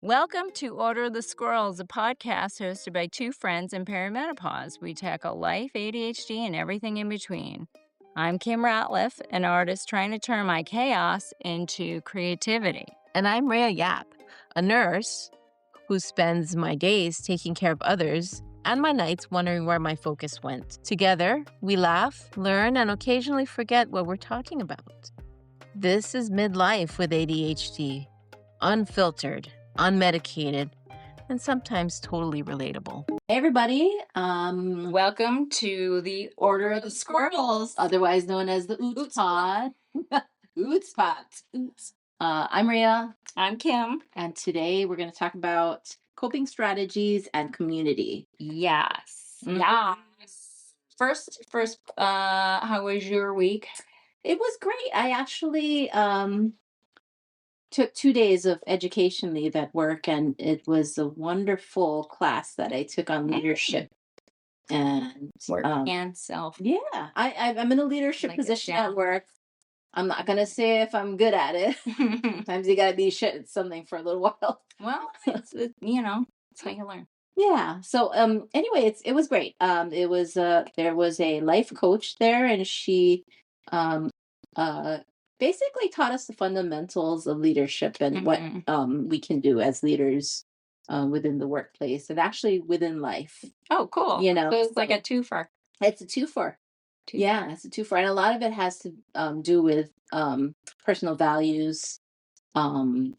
Welcome to Order of the Squirrels, a podcast hosted by two friends in perimenopause. We tackle life, ADHD, and everything in between. I'm Kim Ratliff, an artist trying to turn my chaos into creativity. And I'm Rhea Yap, a nurse who spends my days taking care of others and my nights wondering where my focus went. Together, we laugh, learn, and occasionally forget what we're talking about. This is Midlife with ADHD, unfiltered, unmedicated, and sometimes totally relatable. Hey everybody, welcome to the Order of the Squirrels, otherwise known as the Oots Pod. Oots Pod. I'm Rhea. I'm Kim. And today we're going to talk about coping strategies and community. Yes. Yes. First, how was your week? It was great. I actually took 2 days of education leave at work, and it was a wonderful class that I took on leadership and Work and self. Yeah, I'm in a leadership position at work. I'm not gonna say if I'm good at it. Sometimes you gotta be shit at something for a little while. Well, it's how you learn. Yeah. So anyway, it was great. It was there was a life coach there, and she basically taught us the fundamentals of leadership and what we can do as leaders within the workplace and actually within life. Oh, cool. You know, so it's like a twofer. It's a twofer. Yeah, it's a twofer, and a lot of it has to do with personal values, and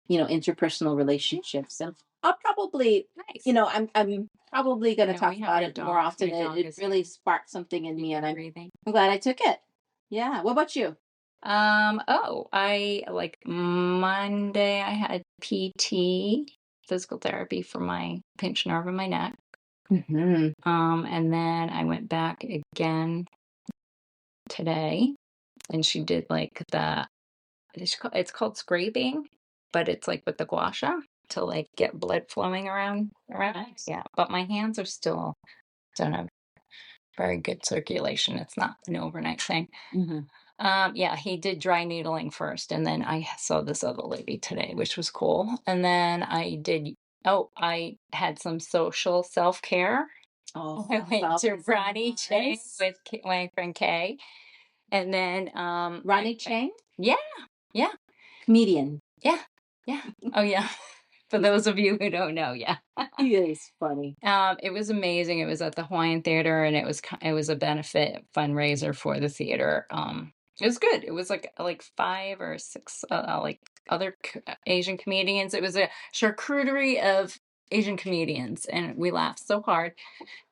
interpersonal relationships. And I'll probably, I'm probably going to talk about it more often. It really sparked something in me, and I'm glad I took it. Yeah. What about you? I like Monday I had PT, physical therapy for my pinched nerve in my neck. And then I went back again today, and she did like it's called scraping, but it's like with the gua sha to like get blood flowing around. Nice. Yeah, but my hands are still don't have very good circulation. It's not an overnight thing. Yeah, he did dry needling first, and then I saw this other lady today, which was cool. And then I had some social self-care. Oh, I went to Ronnie Chang with my friend Kay. And then Ronnie Chang? Yeah. Comedian. Yeah. Oh yeah. For those of you who don't know, yeah. He is funny. It was amazing. It was at the Hawaiian Theater, and it was a benefit fundraiser for the theater. It was good. It was like 5 or 6 like other Asian comedians. It was a charcuterie of Asian comedians, and we laughed so hard.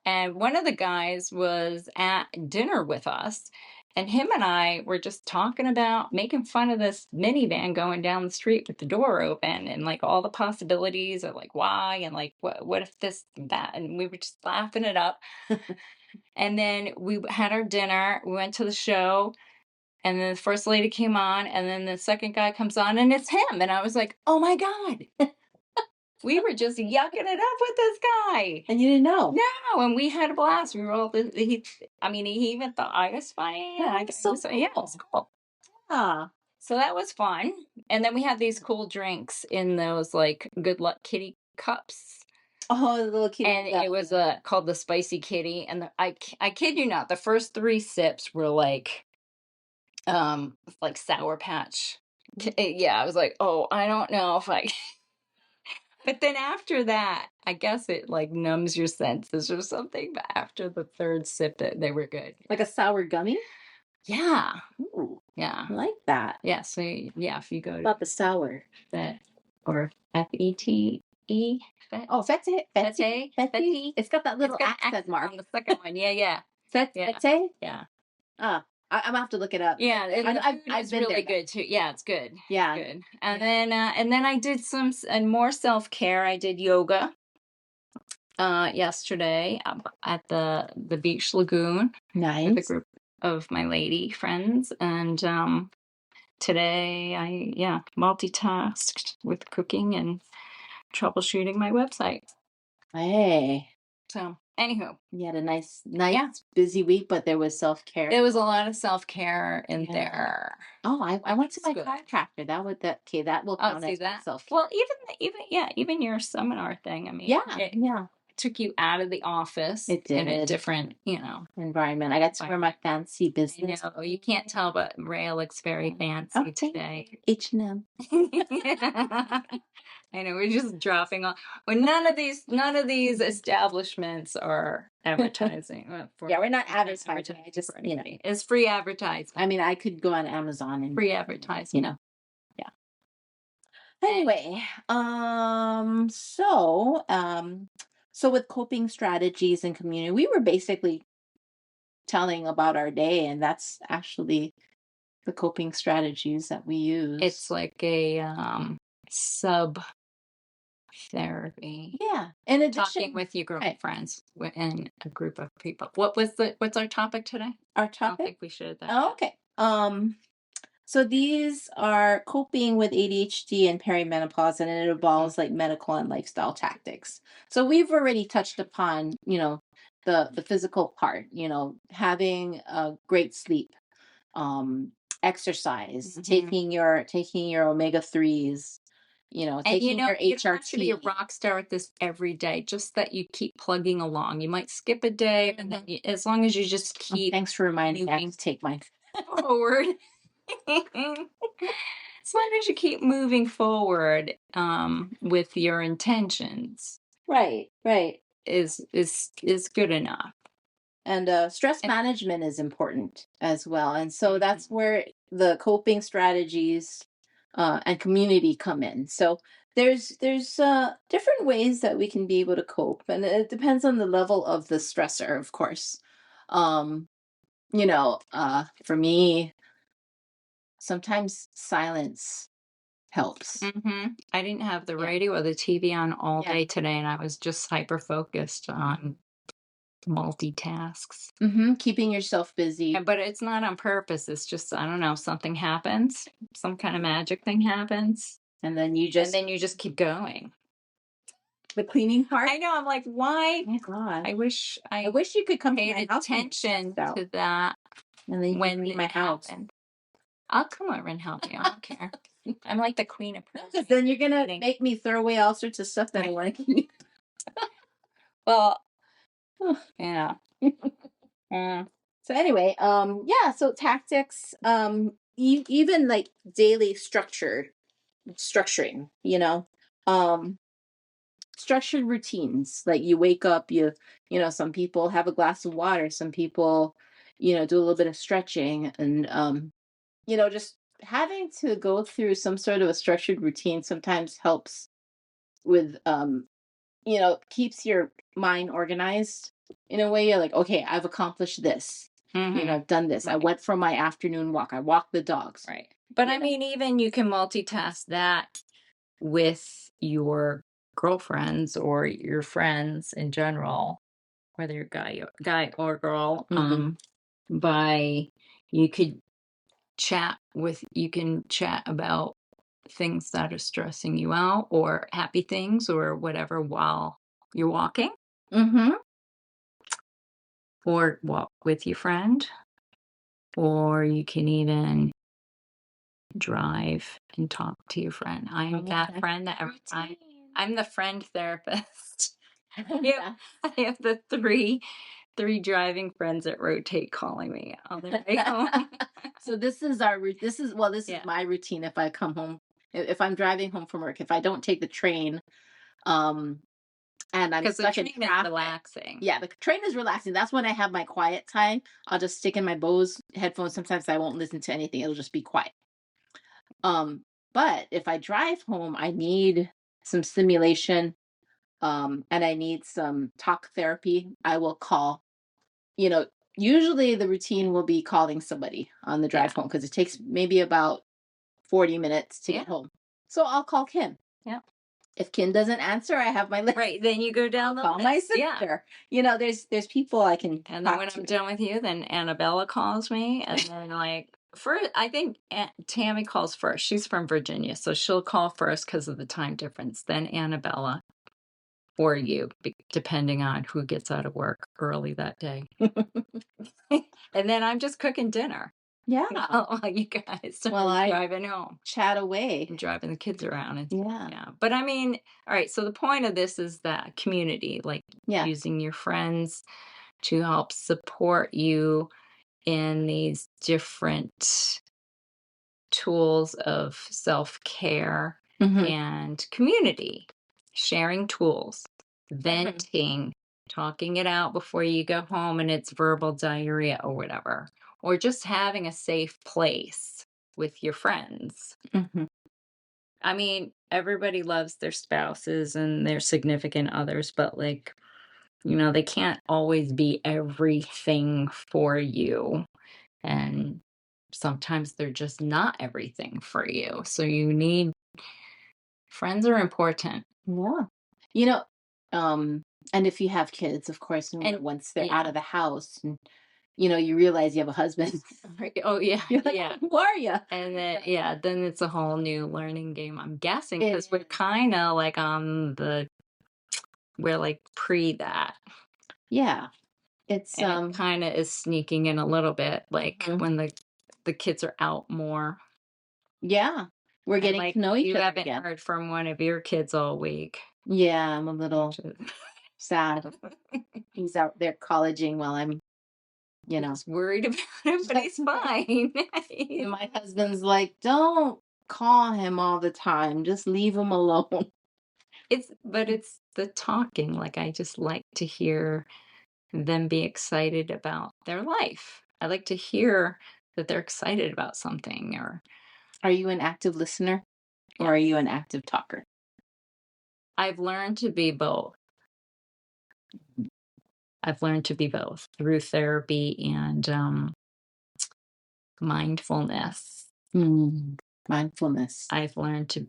And one of the guys was at dinner with us, and him and I were just talking about making fun of this minivan going down the street with the door open, and like all the possibilities of like why, and like what if this and that, and we were just laughing it up. And then we had our dinner, we went to the show, and then the first lady came on, and then the second guy comes on, and it's him. And I was like, oh my God. We were just yucking it up with this guy. And you didn't know? No, and we had a blast. We were all, he even thought I was funny. Yeah, it was cool. Ah. So that was fun. And then we had these cool drinks in those like Good Luck Kitty cups. Oh, the little kitty. And it was called the Spicy Kitty. And I kid you not, the first 3 sips were like Sour Patch. Yeah, I was like, oh, I don't know if I... But then after that, I guess it like numbs your senses or something. But after the 3rd sip, they were good. Like a sour gummy? Yeah. Ooh, yeah. I like that. Yeah. So yeah, if you go to about the sour Fet or FETE. Oh, Fete. It's got that little accent mark on the second one. Yeah. Fete? Yeah. Ah. I'm gonna have to look it up. Yeah, it's really good too. Yeah, it's good. Yeah, it's good. And then I did some more self-care. I did yoga yesterday at the beach lagoon. Nice. With a group of my lady friends, and today I multitasked with cooking and troubleshooting my website. Hey. So Anywho, You had a nice, Yeah. busy week, but there was self-care. there was a lot of self-care in Yeah. there. Oh, I went to It's my good. chiropractor. That will Oh, count see as that? self-care. Well, even your seminar thing. I mean, Yeah, it yeah, took you out of the office it in a did. different, Environment. I got to wear my fancy I business. know you can't tell, but Rhea looks very fancy Oh, thank today. H&M. I know we're just dropping off. Well, none of these establishments are advertising. Yeah, we're not advertising. advertising I just, for anybody. It's free advertising. I mean, I could go on Amazon and, Free advertising. yeah. Anyway, so with coping strategies and community, we were basically telling about our day, and that's actually the coping strategies that we use. It's like a sub therapy. Yeah. In addition, Talking with your right, girlfriends and a group of people. What's our topic today? our I don't topic. think we should. Oh, okay. So these are coping with ADHD and perimenopause, and it involves like medical and lifestyle tactics. So we've already touched upon, the physical part, having a great sleep, exercise, Mhm. taking your omega-3s, And taking your you don't have to be a HRT. rock star at this every day, just that you keep plugging along. You might skip a day, and then as long as you just Oh, keep thanks for reminding me. I have moving to take mine. forward. As long as you keep moving forward with your intentions Right, right. is good enough. And stress And management is important as well. And so Mhm. that's where the coping strategies and community come in. So there's different ways that we can be able to cope, and it depends on the level of the stressor, of course. Um, for me, sometimes silence helps. I didn't have the Yeah. radio or the TV on all Yeah. day today, and I was just hyper focused on multitasks. Keeping yourself busy. But it's not on purpose. It's just, I don't know, something happens, some kind of magic thing happens, And then you and then you just keep going. the cleaning part. I know. I'm like, why? Oh my God. I wish I wish you could come to paid my house and attention out. to that And then you when clean it my house. happened. I'll come over and help you. I don't care. I'm like the queen of Because then you're gonna cleaning. make me throw away all sorts of stuff that I want to keep. Well, yeah. Mm. So anyway, yeah. So tactics, even like daily structuring, structured routines. Like you wake up, some people have a glass of water, some people, do a little bit of stretching, and just having to go through some sort of a structured routine sometimes helps with keeps your mind organized in a way. You're like, okay, I've accomplished this. I've done this. I Right. went for my afternoon walk. I walked the dogs. Right. But I mean, even you can multitask that with your girlfriends or your friends in general, whether you're guy or girl, by you could you can chat about things that are stressing you out or happy things or whatever while you're walking, or walk with your friend, or you can even drive and talk to your friend. I'm that friend that I'm the friend therapist. Yeah, I have the three driving friends that rotate calling me on their way home. So this is my routine. If I come home, if I'm driving home from work, if I don't take the train, and I'm Because the stuck in train is traffic. relaxing. Yeah, the train is relaxing. That's when I have my quiet time. I'll just stick in my Bose headphones. Sometimes I won't listen to anything. It'll just be quiet. But if I drive home, I need some stimulation, and I need some talk therapy. I will call, usually the routine will be calling somebody on the drive home, because it takes maybe about 40 minutes to get home. So I'll call Kim. Yeah. If Kim doesn't answer, I have my list. Right. Then you go down the Call my list. sister. There's people I can And then talk when to. I'm done with you, then Annabella calls me, and then I think Tammy calls first. She's from Virginia, so she'll call first because of the time difference. Then Annabella, for you, depending on who gets out of work early that day. And then I'm just cooking dinner. Yeah. While you guys Well, are I driving home. chat away. I'm driving the kids around. And Yeah. yeah. But I mean, all right. So the point of this is that community, like Yeah. using your friends to help support you in these different tools of self-care Mhm. and community, sharing tools, Mhm. venting, talking it out before you go home and it's verbal diarrhea or whatever, or just having a safe place with your friends. Mhm. I mean, everybody loves their spouses and their significant others, but like, they can't always be everything for you. And sometimes they're just not everything for you. So friends are important. Yeah. You know, and if you have kids, of course, And once they're out yeah. of the house and, you realize you have a husband, Oh, yeah. you're like, Yeah. who are you? And then, yeah, then it's a whole new learning game, I'm guessing, It because we're is. kind of like we're like pre that. Yeah. It's, And it kind of is sneaking in a little bit, like Mhm. when the kids are out more. Yeah. We're And getting like to know each you other haven't again. heard from one of your kids all week. Yeah, I'm a little Which is sad. He's out there colleging while I'm, you know. just worried about him, but he's fine. And my husband's like, don't call him all the time. Just leave him alone. But it's the talking. Like I just like to hear them be excited about their life. I like to hear that they're excited about something. Or Are you an active listener or are you an active talker? I've learned to be both. I've learned to be both through therapy and mindfulness. Mindfulness. I've learned to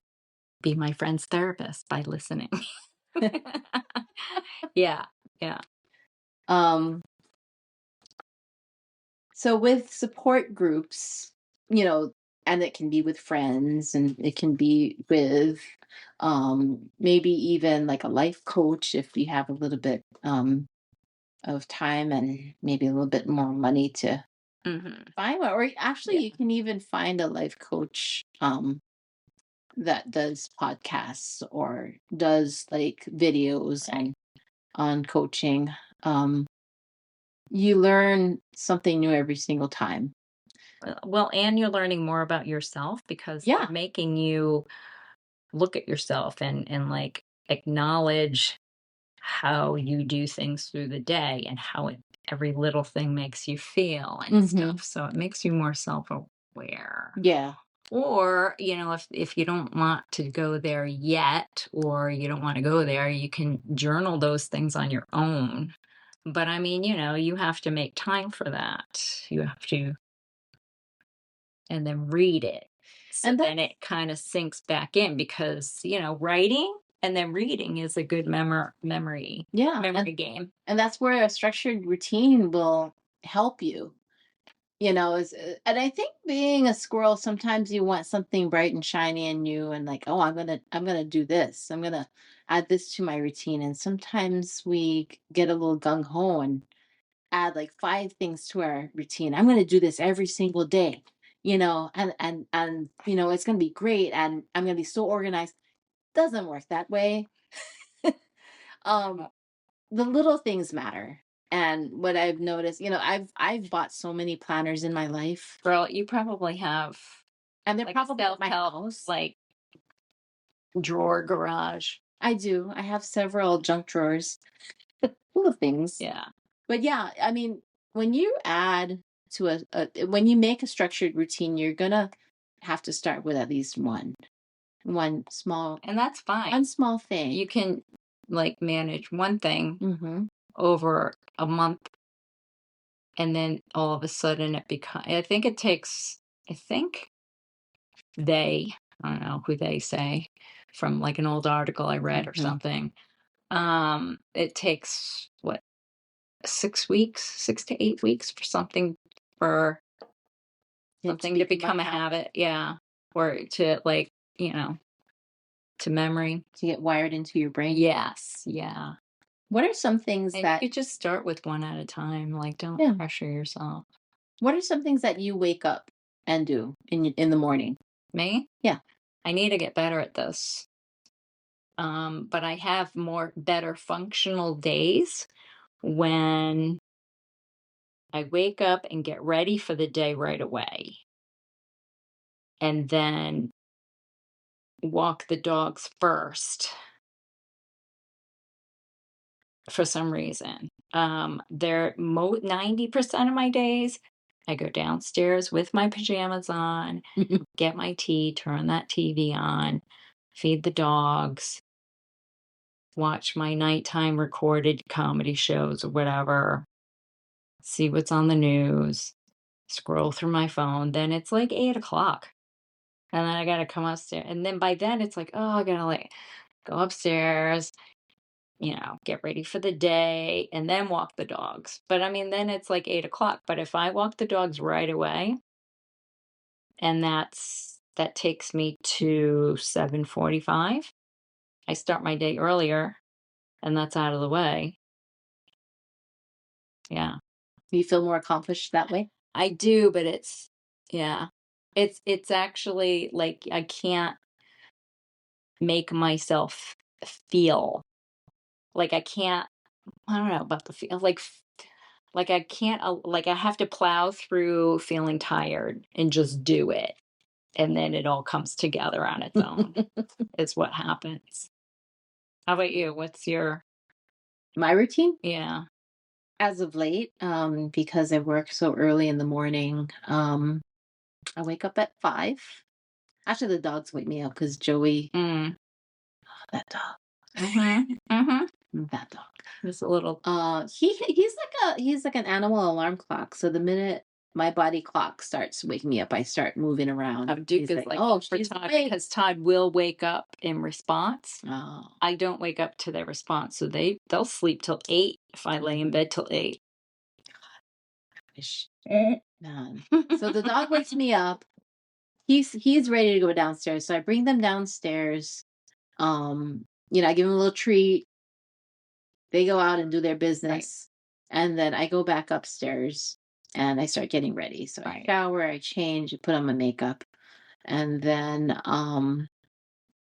be my friend's therapist by listening. Yeah, yeah. Um, so with support groups, and it can be with friends and it can be with maybe even like a life coach if you have a little bit of time and maybe a little bit more money to Hmm. find one. Or actually Yeah, you can even find a life coach that does podcasts or does like videos right. on coaching. Um, you learn something new every single time. Well, and you're learning more about yourself because they're Yeah. making you look at yourself and like acknowledge how you do things through the day and how every little thing makes you feel and Hmm. stuff. So it makes you more self-aware. Yeah. Or, if you don't want to go there yet, or you don't want to go there, you can journal those things on your own. But I mean, you have to make time for that. You have to, and then read it. So And then that's, it kind of sinks back in because, writing and then reading is a good memory yeah. And, game. and that's where a structured routine will help you. And I think being a squirrel, sometimes you want something bright and shiny and new and like, oh, I'm gonna do this. I'm gonna add this to my routine. And sometimes we get a little gung ho and add like five things to our routine. I'm gonna do this every single day, and it's gonna be great and I'm gonna be so organized. Doesn't work that way. um the little things matter. And what I've noticed, I've bought so many planners in my life, Girl, you probably have and they're like a probably at my self-help, house. like drawer garage. I do. I have several junk drawers full of things. Yeah. But yeah, I mean, when you add to when you make a structured routine, you're gonna have to start with at least one small And that's fine. one small thing. You can like manage one thing Mm-hmm. over a month and then all of a sudden it becomes, I think they, I don't know who they say from like an old article I read or Mm-hmm. something. It takes what, 6 weeks, 6 to 8 weeks for something to become a habit. Yeah. Or to like, to memory. to get wired into your brain. Yes, yeah. What are some things And that you just start with one at a time. Like, don't Yeah. pressure yourself. What are some things that you wake up and do in the morning? Me? Yeah. I need to get better at this. But I have better functional days when I wake up and get ready for the day right away. And then walk the dogs first for some reason. They're 90% of my days, I go downstairs with my pajamas on, get my tea, turn that TV on, feed the dogs, watch my nighttime recorded comedy shows or whatever, see what's on the news, scroll through my phone. Then it's like 8 o'clock. And then I gotta come upstairs. And then by then it's like, oh, I gotta like go upstairs, get ready for the day and then walk the dogs. But I mean, then it's like 8 o'clock. But if I walk the dogs right away, and that takes me to 7:45, I start my day earlier, and that's out of the way. Yeah. You feel more accomplished that way? I do, but yeah. It's actually like I can't make myself feel like I don't know about the feel like I can't like I have to plow through feeling tired and just do it. And then it all comes together on its own. Is what happens. How about you? What's your My routine? Yeah. As of late, because I work so early in the morning, I wake up at 5. Actually, the dogs wake me up because Joey, Mm. that dog, Mhm. Mhm. that dog. Just a little He's like an animal alarm clock. So the minute my body clock starts waking me up, I start moving around. Duke He's is like, like "Oh, for she's Todd awake." because Todd will wake up in response. Oh, I don't wake up to their response, so they'll sleep till 8 if I lay in bed till 8. gosh, man. So the dog wakes me up. He's ready to go downstairs. So I bring them downstairs. I give them a little treat. They go out and do their business. And then I go back upstairs and I start getting ready. So I Right. shower, I change, I put on my makeup, and then I'm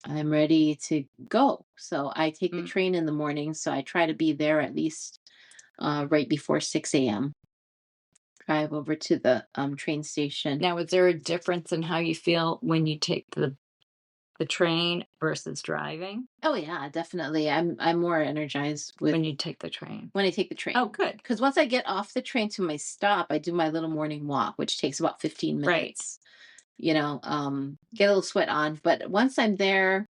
ready to go. So I take the train in the morning. So I try to be there at least right before 6 a.m. Drive over to the train station. Now, is there a difference in how you feel when you take the train versus driving? Oh yeah, definitely. I'm more energized When you take the train. when I take the train. Oh, good. Because once I get off the train to my stop, I do my little morning walk, which takes about 15 Right. minutes. Get a little sweat on. But once I'm there,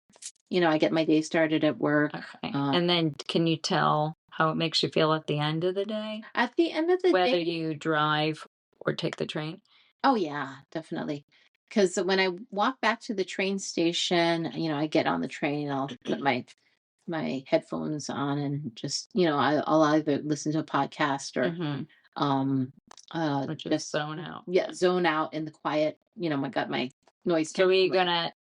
I get my day started at work. Okay. And then can you tell how it makes you feel at the end of the day? At the end of the Whether day, you drive or take the train? oh yeah, definitely. Because when I walk back to the train station, I get on the train, I'll put my headphones on and just, I'll either listen to a podcast or Mhm. Or just zone out. yeah, zone out in the quiet. I got my noise.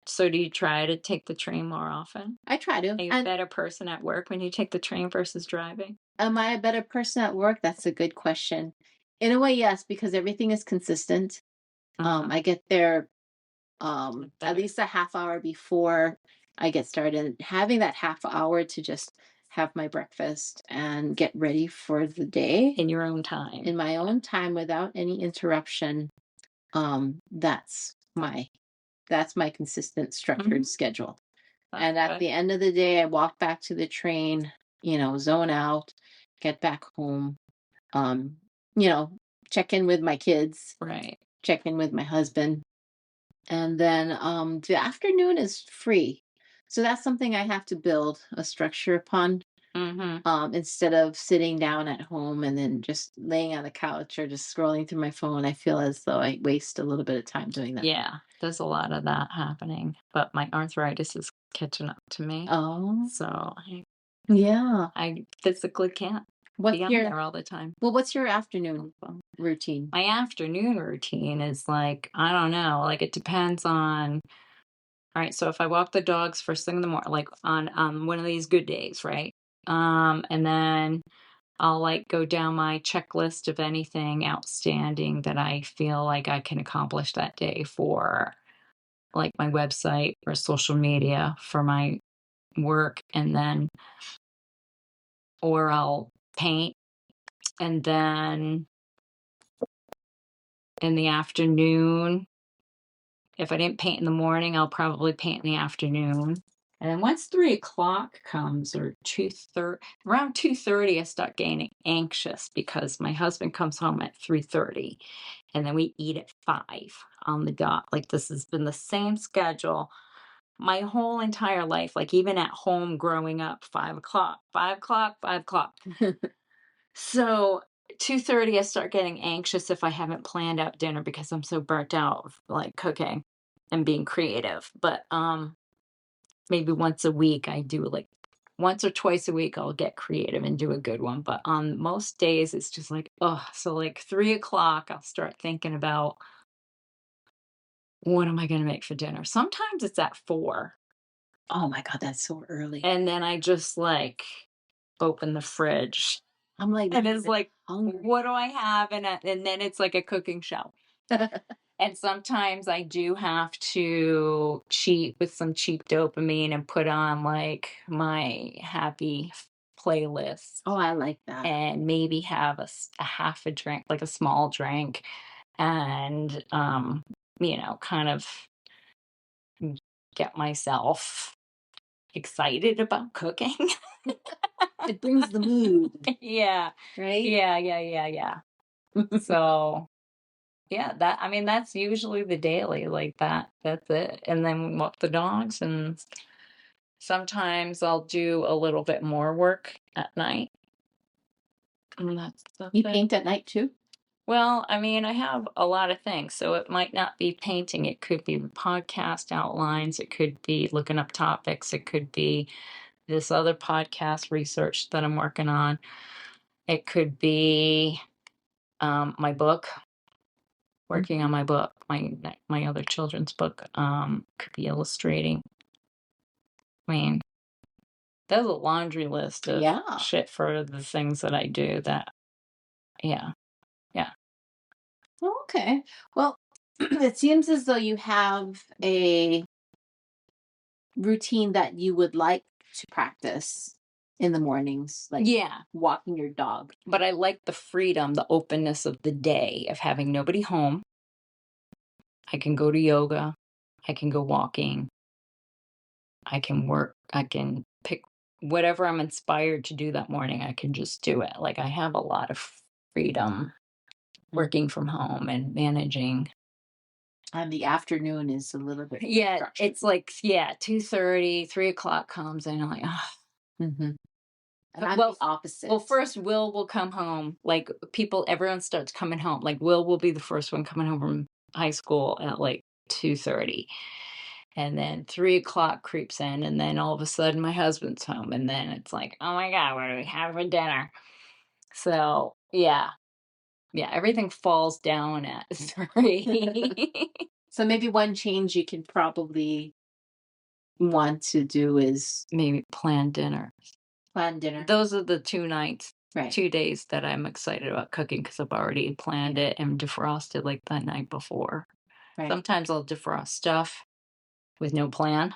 So do you try to take the train more often? I try to. Are you a And better person at work when you take the train versus driving? am I a better person at work? That's a good question. In a way, yes, because everything is consistent. I get there at Better. least a half hour before I get started. Having that half hour to just have my breakfast and get ready for the day In your own time. in my own time without any interruption. That's my consistent structured Mhm. schedule. That's And at good. the end of the day, I walk back to the train, zone out, get back home, um, you know, check in with my kids, Right. check in with my husband. And then the afternoon is free. So that's something I have to build a structure upon. Mhm. Instead of sitting down at home and then just laying on the couch or just scrolling through my phone, I feel as though I waste a little bit of time doing that. Yeah, there's a lot of that happening, but my arthritis is catching up to me. Oh, So yeah. I physically can't What's be on your there all the time. what's your afternoon routine? My afternoon routine is like, I don't know, like it depends on All right, so if I walk the dogs first thing in the morning, like on one of these good days, right? And then I'll like go down my checklist of anything outstanding that I feel like I can accomplish that day for like my website or social media for my work, and then or I'll paint, and then in the afternoon, if I didn't paint in the morning, I'll probably paint in the afternoon. And then once 3 o'clock comes, or 2:30, around 2:30, I start getting anxious because my husband comes home at 3:30, and then we eat at 5 on the dot. Like this has been the same schedule my whole entire life. Like even at home growing up, 5 o'clock, 5 o'clock, 5 o'clock. So 2:30, I start getting anxious if I haven't planned out dinner because I'm so burnt out of like cooking and being creative. But maybe once a week I do like once or twice a week I'll get creative and do a good one. But on most days it's just like, oh, so like 3 o'clock I'll start thinking about what am I gonna make for dinner? Sometimes it's at 4. Oh my God, that's so early. And then I just like open the fridge I'm like, and it's like, hungry. what do I have? And then it's like a cooking show. And sometimes I do have to cheat with some cheap dopamine and put on like my happy playlist Oh, I like that. and maybe have a half a drink, like a small drink, and kind of get myself excited about cooking. It brings the mood, Yeah. right? Yeah. So yeah, that's usually the daily, like that's it. And then walk the dogs, and sometimes I'll do a little bit more work at night. And that's You it. paint at night too? Well, I have a lot of things, so it might not be painting. It could be podcast outlines. It could be looking up topics. It could be this other podcast research that I'm working on. It could be my book, working on my book, my other children's book. Could be illustrating. I mean, there's a laundry list of Yeah. shit for the things that I do that, yeah. Oh, okay. Well, it seems as though you have a routine that you would like to practice in the mornings, like Yeah. walking your dog. But I like the freedom, the openness of the day of having nobody home. I can go to yoga. I can go walking. I can work. I can pick whatever I'm inspired to do that morning. I can just do it. Like I have a lot of freedom working from home and managing. And the afternoon is a little bit Yeah, structured. it's like, 2:30, 3 o'clock comes, and I'm like, oh. Mm-hmm. And I'm Well, the opposite. Well, first Will come home. Like everyone starts coming home. Like Will be the first one coming home from high school at like 2:30. And then 3 o'clock creeps in, and then all of a sudden my husband's home, and then it's like, oh my God, what do we have for dinner? So yeah, everything falls down at 3. So maybe one change you can probably want to do is Maybe plan dinner. plan dinner. Those are the 2 nights, Right. 2 days that I'm excited about cooking because I've already planned it and defrosted like the night before. Right. Sometimes I'll defrost stuff with no plan.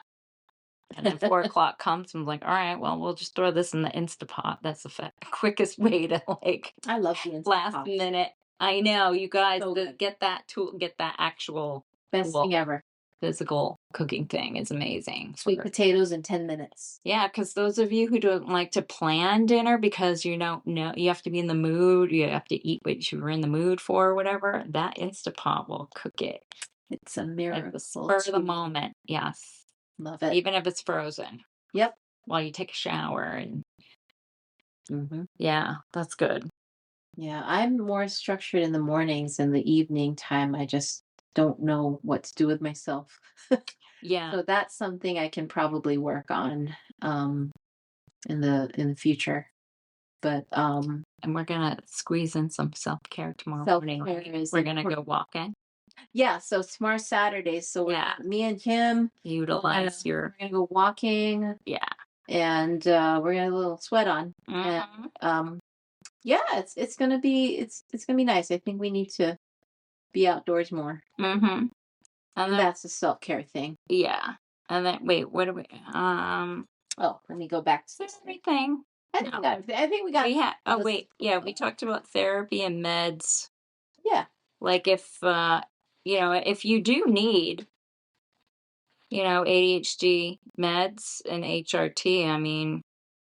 And then 4 o'clock comes, I'm like, all right, well, we'll just throw this in the Instapot. That's the quickest way to like I love the Instant last Pot. minute. I know, you guys, So good. get that tool, get that actual Best tool. thing ever. Physical cooking thing is amazing. Sweet potatoes in 10 minutes. Yeah, because those of you who don't like to plan dinner because you don't know, you have to be in the mood, you have to eat what you were in the mood for or whatever, that Instapot will cook it. It's a At miracle. the spur of the moment, yes. Love it. Even if it's frozen. Yep. While you take a shower and Mm-hmm. yeah, that's good. Yeah, I'm more structured in the mornings, and the evening time I just don't know what to do with myself. Yeah. So that's something I can probably work on in the future. But And we're gonna squeeze in some self-care tomorrow morning. self-care is We're gonna important. go walking. Yeah, so Smart Saturdays. So Yeah. me and Kim, Utilize your, we're gonna go walking, yeah. and we're gonna have a little sweat on. And yeah, it's gonna be it's gonna be nice. I think we need to be outdoors more. And And then, that's a self-care thing. yeah. And then, wait, what do we, Oh, let me go back to this thing. everything. No. I think we got. We had, oh, wait, yeah, we talked about therapy and meds. Yeah. Like if, if you do need, ADHD meds and HRT, I mean,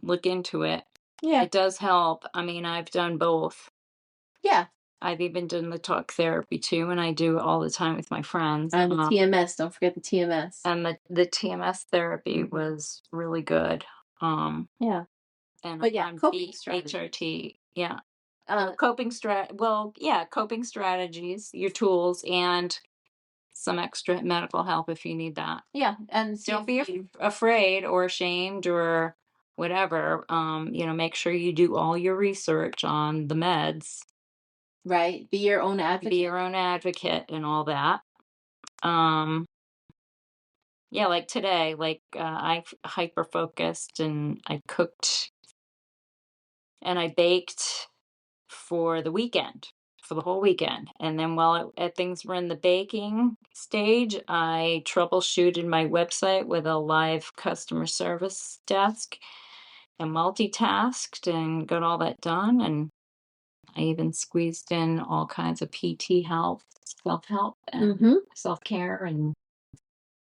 look into it. Yeah. It does help. I mean, I've done both. Yeah. I've even done the talk therapy too, and I do it all the time with my friends. And the TMS, don't forget the TMS. And the TMS therapy was really good. Yeah. And But yeah, I'm coping strategies. HRT, yeah. Coping coping strategies, your tools, and some extra medical help if you need that. Yeah, and Don't be afraid or ashamed or whatever. Make sure you do all your research on the meds. Right. Be your own advocate. Be your own advocate and all that. Yeah, like today, I hyper focused and I cooked and I baked for the weekend, for the whole weekend. And then while things were in the baking stage, I troubleshooted my website with a live customer service desk and multitasked and got all that done. And I even squeezed in all kinds of PT help, self-help, and self-care and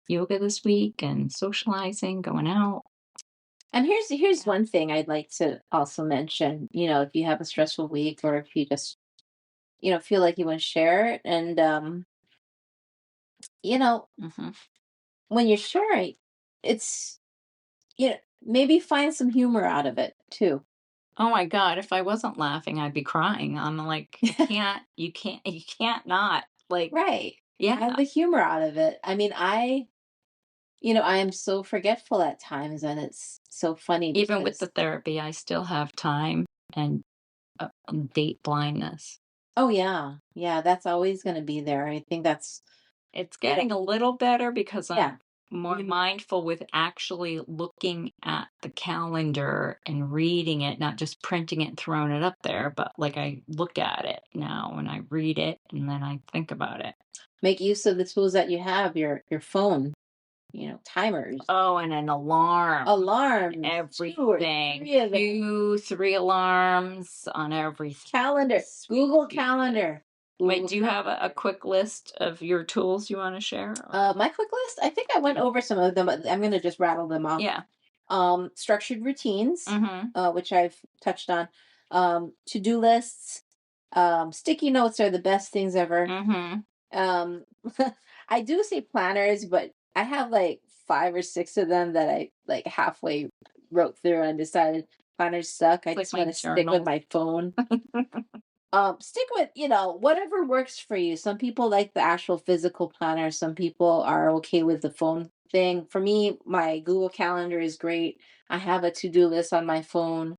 yoga this week and socializing, going out. And here's one thing I'd like to also mention. If you have a stressful week, or if you just feel like you want to share it, and when you're sharing, it's maybe find some humor out of it too. Oh my God, if I wasn't laughing, I'd be crying. I'm like, you can't not. Like, Right. yeah. Have the humor out of it. I mean, I am so forgetful at times, and it's so funny Even with because the therapy, I still have time and date blindness. oh yeah. Yeah, that's always going to be there. I think that's It's getting a little better because yeah. I'm more mindful with actually looking at the calendar and reading it, not just printing it and throwing it up there, but like I look at it now and I read it and then I think about it. Make use of the tools that you have, your phone, timers. Oh, and an alarm. Alarm. Everything. 2, 3 alarms on everything. Calendar. Google Calendar. Wait, do you have a quick list of your tools you want to share? My quick list? I think I went over some of them, but I'm going to just rattle them off. Yeah. Structured routines, which I've touched on. To-do lists. Sticky notes are the best things ever. I do say planners, but I have like 5 or 6 of them that I like halfway wrote through and decided planners suck. I just want to stick with my phone. Stick with, whatever works for you. Some people like the actual physical planner. Some people are okay with the phone thing. For me, my Google Calendar is great. I have a to-do list on my phone.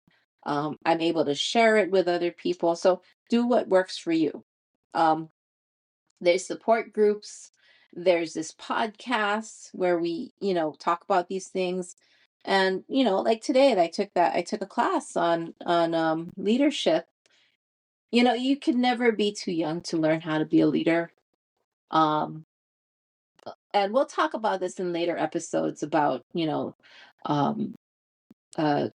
I'm able to share it with other people. So do what works for you. There's support groups. There's this podcast where we, talk about these things. And, like today, I took a class on leadership. You can never be too young to learn how to be a leader. And we'll talk about this in later episodes about, um, uh,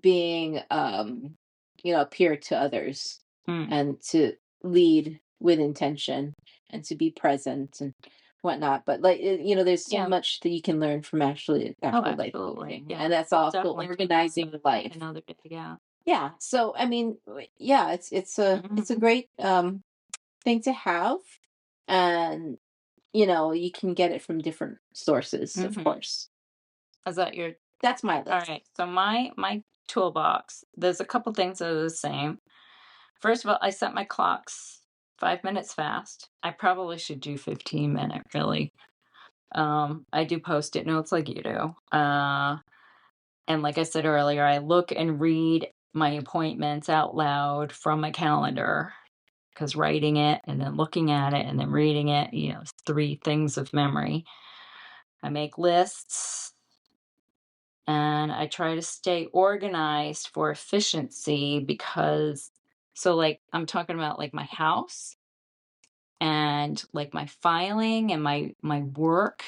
being, a peer to others and to lead with intention and to be present and whatnot. But there's so much that you can learn from actual life leading. Yeah. And that's also organizing life. Another day, yeah. Yeah. So I mean, yeah, it's a great thing to have, and you can get it from different sources, of course. Is that your? That's my list. All right. So my toolbox. There's a couple things that are the same. First of all, I set my clocks 5 minutes fast. I probably should do 15-minute. Really. I do Post-it notes like you do. And like I said earlier, I look and read my appointments out loud from my calendar. because writing it and then looking at it and then reading it, you know, 3 things of memory. I make lists and I try to stay organized for efficiency because so like I'm talking about like my house and like my filing and my work.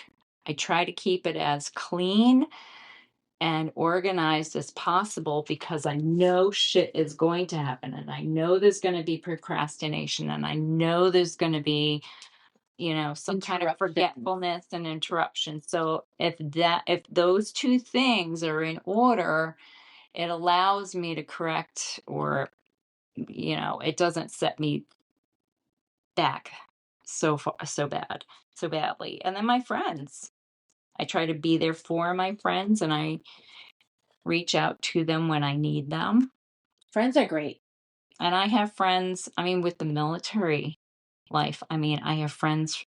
I try to keep it as clean and organized as possible because I know shit is going to happen and I know there's going to be procrastination and I know there's going to be, you know, some kind of forgetfulness and interruption. So if those 2 things are in order, it allows me to correct or, you know, it doesn't set me back so badly. And then my friends, I try to be there for my friends and I reach out to them when I need them. Friends are great. And I have friends, I mean, with the military life, I mean, I have friends,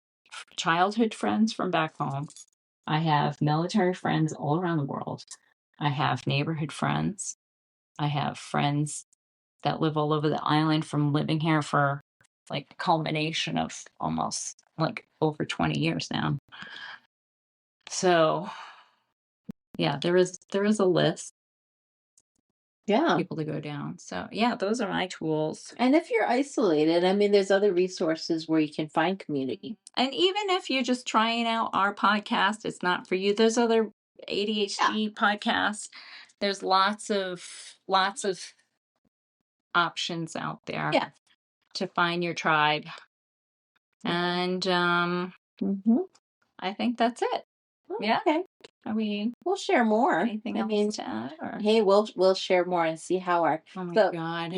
childhood friends from back home. I have military friends all around the world. I have neighborhood friends. I have friends that live all over the island from living here for like a culmination of almost like over 20 years now. So yeah, there is a list Yeah. people to go down. So yeah, those are my tools. And if you're isolated, I mean, there's other resources where you can find community. And even if you're just trying out our podcast, it's not for you. There's other ADHD podcasts. There's lots of options out there Yeah. to find your tribe. And Mm-hmm. I think that's it. Yeah. Okay. Are we We'll share more. anything else to add? Or? Hey, we'll share more and see how our Oh my so God.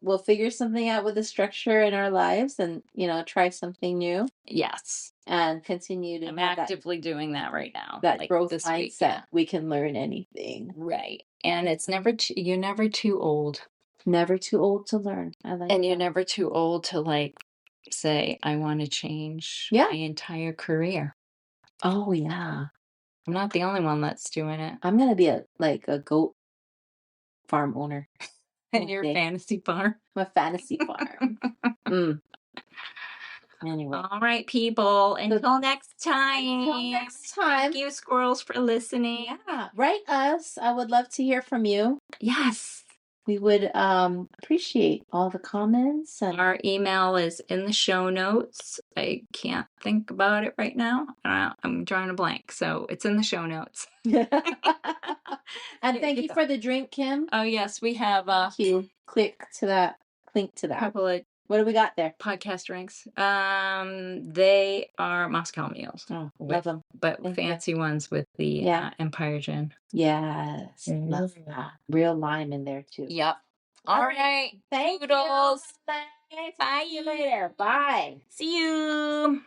we'll figure something out with the structure in our lives and you know try something new Yes. and continue to I'm have actively doing that right now. that like growth this mindset. week, yeah. We can learn anything. Right. And it's you're never too old. Never too old to learn. I like And you're that. never too old to like say, I want to change Yeah. my entire career. Oh yeah. I'm not the only one that's doing it. I'm gonna be a goat farm owner. And your fantasy farm. My fantasy farm. Anyway. All right, people. Until next time. Thank you, squirrels, for listening. Yeah. Write us. I would love to hear from you. Yes. We would appreciate all the comments. And our email is in the show notes. I can't think about it right now. I'm drawing a blank. So it's in the show notes. And thank you for the drink, Kim. Oh, yes. We have Thank you. Clink to that. Couple of what do we got there? Podcast drinks. They are Moscow meals. Oh, love them. But fancy ones with the Empire Gin. Yes. Love that. Real lime in there too. Yep. All right. Thank you. Bye. See you later. Bye. See you.